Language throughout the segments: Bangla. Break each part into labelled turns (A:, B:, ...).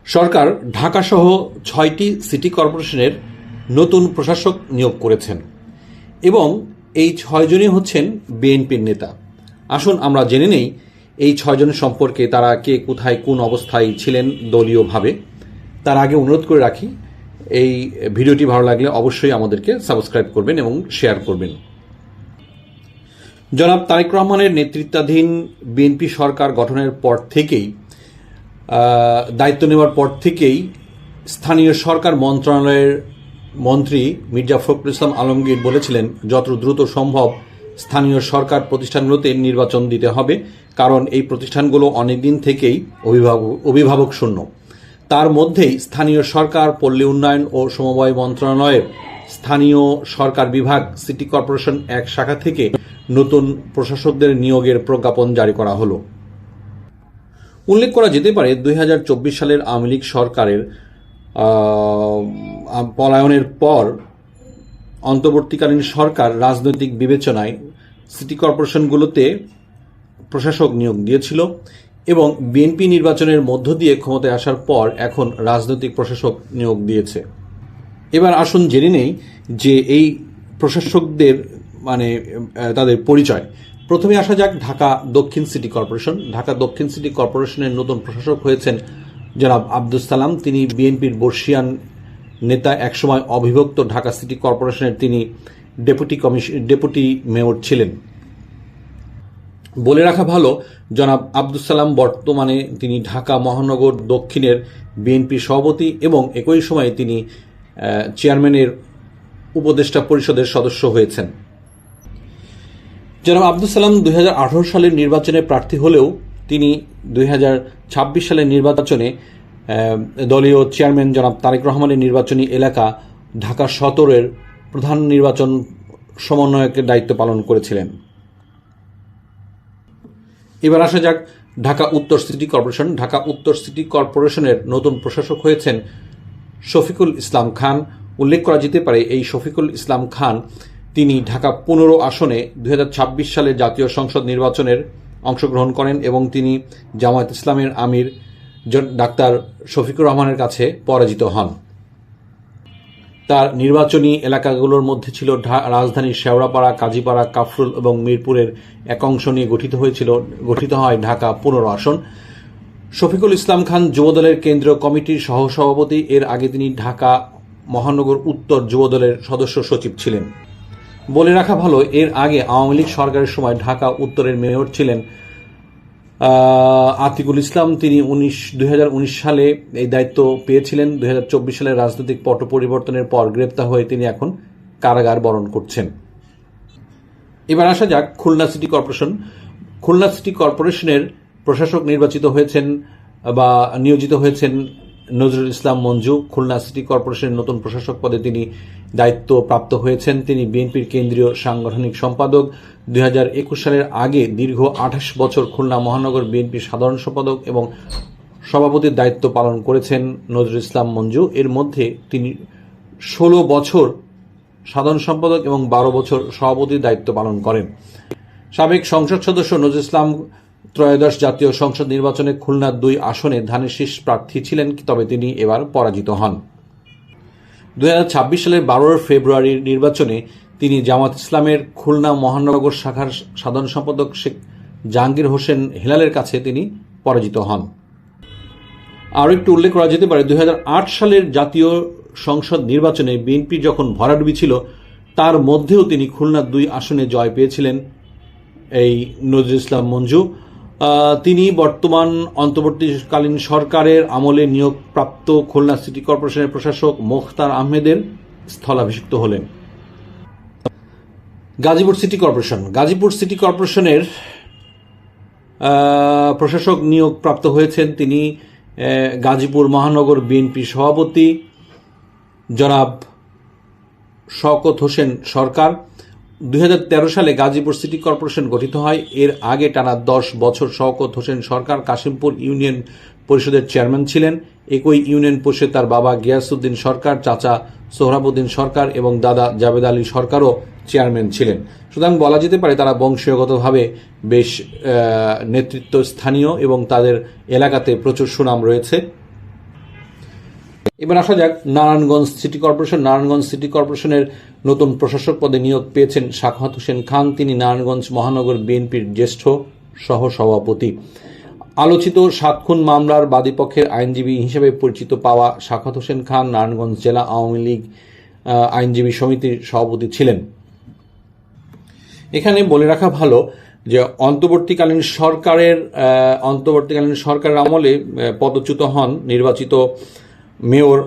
A: সরকার ঢাকাসহ ৬টি সিটি কর্পোরেশনের নতুন প্রশাসক নিয়োগ করেছেন এবং এই ৬ জনই হচ্ছেন বিএনপির নেতা। আসুন আমরা জেনে নেই এই ৬ জনের সম্পর্কে, তারা কে কোথায় কোন অবস্থায় ছিলেন দলীয়ভাবে। তার আগে অনুরোধ করে রাখি, এই ভিডিওটি ভালো লাগলে অবশ্যই আমাদেরকে সাবস্ক্রাইব করবেন এবং শেয়ার করবেন। জনাব তারেক রহমানের নেতৃত্বাধীন বিএনপি সরকার গঠনের পর থেকেই, দায়িত্ব নেওয়ার পর থেকেই স্থানীয় সরকার মন্ত্রণালয়ের মন্ত্রী মির্জা ফখরুল ইসলাম আলমগীর বলেছিলেন যত দ্রুত সম্ভব স্থানীয় সরকার প্রতিষ্ঠানগুলোতে নির্বাচন দিতে হবে, কারণ এই প্রতিষ্ঠানগুলো অনেকদিন থেকেই অভিভাবক শূন্য। তার মধ্যেই স্থানীয় সরকার, পল্লী উন্নয়ন ও সমবায় মন্ত্রণালয়ের স্থানীয় সরকার বিভাগ সিটি কর্পোরেশন এক শাখা থেকে নতুন প্রশাসকদের নিয়োগের প্রজ্ঞাপন জারি করা হলো। উল্লেখ করা যেতে পারে 2024 সালের আওয়ামী লীগ সরকারের পলায়নের পর অন্তর্বর্তীকালীন সরকার রাজনৈতিক বিবেচনায় সিটি কর্পোরেশনগুলোতে প্রশাসক নিয়োগ দিয়েছিল এবং বিএনপি নির্বাচনের মধ্য দিয়ে ক্ষমতায় আসার পর এখন রাজনৈতিক প্রশাসক নিয়োগ দিয়েছে। এবার আসুন জেনে নেই যে এই প্রশাসকদের তাদের পরিচয়। প্রথমে আসা যাক ঢাকা দক্ষিণ সিটি কর্পোরেশন। ঢাকা দক্ষিণ সিটি কর্পোরেশনের নতুন প্রশাসক হয়েছেন জনাব আব্দুস সালাম। তিনি বিএনপির বর্ষিয়ান নেতা, একসময় অবিভক্ত ঢাকা সিটি কর্পোরেশনের তিনি ডেপুটি মেয়র ছিলেন। বলে রাখা ভালো, জনাব আব্দুস সালাম বর্তমানে তিনি ঢাকা মহানগর দক্ষিণের বিএনপি সভাপতি এবং একই সময়ে তিনি চেয়ারম্যানের উপদেষ্টা পরিষদের সদস্য হয়েছেন। জনাব আব্দুস সালাম 2018 সালের নির্বাচনে প্রার্থী হলেও তিনি 2026 সালের নির্বাচনে দলীয় চেয়ারম্যান জনাব তারেক রহমানের নির্বাচনী এলাকা ঢাকা 17-এর প্রধান নির্বাচন সমন্বয়কের দায়িত্ব পালন করেছিলেন। এবার আসা যাক ঢাকা উত্তর সিটি কর্পোরেশন। ঢাকা উত্তর সিটি কর্পোরেশনের নতুন প্রশাসক হয়েছেন শফিকুল ইসলাম খান। উল্লেখ করা যেতে পারে এই শফিকুল ইসলাম খান তিনি ঢাকা 15 আসনে 2026 সালের জাতীয় সংসদ নির্বাচনের অংশগ্রহণ করেন এবং তিনি জামায়াত ইসলামের আমির ডাক্তার শফিকুর রহমানের কাছে পরাজিত হন। তার নির্বাচনী এলাকাগুলোর মধ্যে ছিল রাজধানীর শেওড়াপাড়া, কাজীপাড়া, কাফরুল এবং মিরপুরের এক অংশ নিয়ে গঠিত হয় ঢাকা 15 আসন। শফিকুল ইসলাম খান যুবদলের কেন্দ্রীয় কমিটির সহসভাপতি। এর আগে তিনি ঢাকা মহানগর উত্তর যুবদলের সদস্য সচিব ছিলেন। বলে রাখা ভালো, এর আগে আওয়ামী লীগ সরকারের সময় ঢাকা উত্তরের মেয়র ছিলেন আতিকুল ইসলাম। তিনি 2019 সালে এই দায়িত্ব পেয়েছিলেন। 2024 সালের রাজনৈতিক পট পরিবর্তনের পর গ্রেপ্তার হয়ে তিনি এখন কারাগার বরণ করছেন। এবার আসা যাক Khulna city corporation. Khulna city কর্পোরেশনের প্রশাসক নিয়োজিত হয়েছেন নজরুল ইসলাম মঞ্জু। খুলনা সিটি কর্পোরেশনের নতুন প্রশাসক পদে তিনি দায়িত্ব প্রাপ্ত হয়েছেন। তিনি বিএনপির কেন্দ্রীয় সাংগঠনিক সম্পাদক। 2021 সালের আগে দীর্ঘ 28 বছর খুলনা মহানগর বিএনপির সাধারণ সম্পাদক এবং সভাপতির দায়িত্ব পালন করেছেন নজরুল ইসলাম মঞ্জু। এর মধ্যে তিনি 16 বছর সাধারণ সম্পাদক এবং 12 বছর সভাপতির দায়িত্ব পালন করেন। সাবেক সংসদ সদস্য নজরুল ইসলাম ত্রয়োদশ জাতীয় সংসদ নির্বাচনে খুলনার 2 আসনে ধানের শীষ প্রার্থী ছিলেন, তবে তিনি এবার পরাজিত হন। 2026 সালের 12 ফেব্রুয়ারির নির্বাচনে তিনি জামাত ইসলামের খুলনা মহানগর শাখার সাধারণ সম্পাদক শেখ জাহাঙ্গীর হোসেন হেলালের কাছে তিনি পরাজিত হন। আরও একটু উল্লেখ করা যেতে পারে, 2008 সালের জাতীয় সংসদ নির্বাচনে বিএনপি যখন ভরাডুবি ছিল, তার মধ্যেও তিনি খুলনার 2 আসনে জয় পেয়েছিলেন এই নজরুল ইসলাম মঞ্জু। তিনি বর্তমান অন্তর্বর্তীকালীন সরকারের আমলে নিয়োগপ্রাপ্ত খুলনা সিটি কর্পোরেশনের প্রশাসক মোখতার আহমেদের স্থলাভিষিক্ত হলেন। Gazipur city corporation. Gazipur city কর্পোরেশনের প্রশাসক নিয়োগপ্রাপ্ত হয়েছেন তিনি গাজীপুর মহানগর বিএনপি সভাপতি জনাব শওকত হোসেন সরকার। 2013 সালে গাজীপুর সিটি কর্পোরেশন গঠিত হয়। এর আগে টানা 10 বছর শওকত হোসেন সরকার কাশিমপুর ইউনিয়ন পরিষদের চেয়ারম্যান ছিলেন। একই ইউনিয়ন পরিষদে তার বাবা গিয়াসউদ্দিন সরকার, চাচা সোহরাবউদ্দিন সরকার এবং দাদা জাবেদ আলী সরকারও চেয়ারম্যান ছিলেন। সুতরাং বলা যেতে পারে তারা বংশীয়গতভাবে বেশ নেতৃত্ব স্থানীয় এবং তাদের এলাকাতে প্রচুর সুনাম রয়েছে। এবার আসা যাক Narayanganj city corporation. Narayanganj city কর্পোরেশনের নতুন প্রশাসক পদে নিয়োগ পেয়েছেন সাখাওয়াত হোসেন খান। তিনি নারায়ণগঞ্জ মহানগর বিএনপির জ্যেষ্ঠ সহসভাপতি। আলোচিত 7 খুন মামলার বাদীপক্ষের আইনজীবী হিসেবে পরিচিত পাওয়া সাখাওয়াত হোসেন খান নারায়ণগঞ্জ জেলা আওয়ামী লীগ আইনজীবী সমিতির সভাপতি ছিলেন। এখানে বলে রাখা ভালো যে অন্তর্বর্তীকালীন সরকারের আমলে পদচ্যুত হন নির্বাচিত মেয়র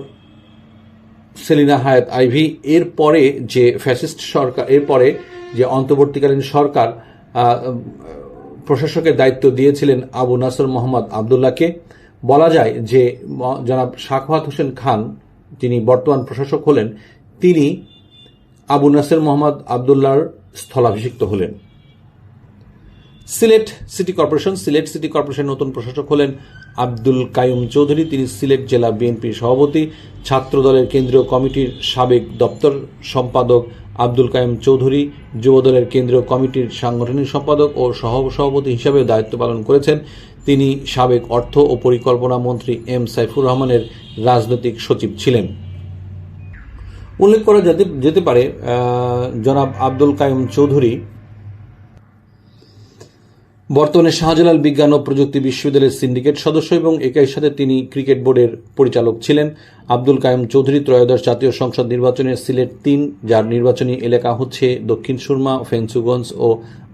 A: সেলিনা হায়াত আইভী। এরপরে যে ফ্যাসিস্ট সরকার, এরপরে যে অন্তর্বর্তীকালীন সরকার প্রশাসকের দায়িত্ব দিয়েছিলেন আবু নাসর মোহাম্মদ আবদুল্লাহকে, বলা যায় যে জনাব সাখাওয়াত হোসেন খান যিনি বর্তমান প্রশাসক হলেন, তিনি আবু নাসর মোহাম্মদ আবদুল্লাহর স্থলাভিষিক্ত হলেন। সিলেট সিটি কর্পোরেশনের নতুন প্রশাসক হলেন আব্দুল কাইয়ুম চৌধুরী। তিনি সিলেট জেলা বিএনপির সভাপতি। ছাত্র দলের কেন্দ্রীয় কমিটির সাবেক দপ্তর সম্পাদক আব্দুল কাইয়ুম চৌধুরী যুব দলের কেন্দ্রীয় কমিটির সাংগঠনিক সম্পাদক ও সহসভাপতি হিসেবে দায়িত্ব পালন করেছেন। তিনি সাবেক অর্থ ও পরিকল্পনা মন্ত্রী এম সাইফুর রহমানের রাজনৈতিক সচিব ছিলেন। উল্লেখ করা যেতে পারে জনাব আব্দুল কাইয়ুম চৌধুরী বর্তমানে শাহজালাল বিজ্ঞান ও প্রযুক্তি বিশ্ববিদ্যালয়ের সিন্ডিকেট সদস্য এবং একই সাথে তিনি ক্রিকেট বোর্ডের পরিচালক ছিলেন। আব্দুল কাইয়ুম চৌধুরী ত্রয়োদশ জাতীয় সংসদ নির্বাচনে সিলেট 3, যার নির্বাচনী এলাকা হচ্ছে দক্ষিণ সুরমা, ফেঞ্চুগঞ্জ ও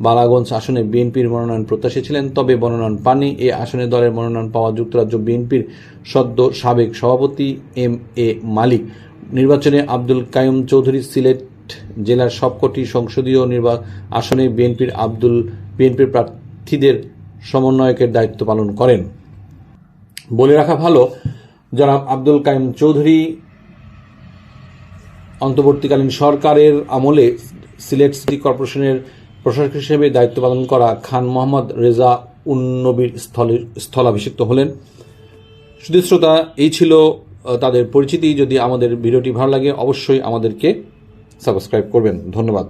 A: বালাগঞ্জ আসনে বিএনপির মনোনয়ন প্রত্যাশী ছিলেন, তবে মনোনয়ন পাননি। এই আসনে দলের মনোনয়ন পাওয়া যুক্তরাজ্য বিএনপির সদ্য সাবেক সভাপতি এম এ মালিক। নির্বাচনে আব্দুল কাইয়ুম চৌধুরী সিলেট জেলার সবকটি সংসদীয় আসনে বিএনপির প্রার্থীদের সমন্বয়কের দায়িত্ব পালন করেন। বলে রাখা ভালো, জনাব আব্দুল কাইয়ুম চৌধুরী অন্তর্বর্তীকালীন সরকারের আমলে সিলেট সিটি কর্পোরেশনের প্রশাসক হিসেবে দায়িত্ব পালন করা খান মোহাম্মদ রেজা উন-নবীর স্থলাভিষিক্ত হলেন। শুধু শ্রোতা, এই ছিল তাদের পরিচিতি। যদি আমাদের ভিডিওটি ভালো লাগে অবশ্যই আমাদেরকে সাবস্ক্রাইব করবেন। ধন্যবাদ।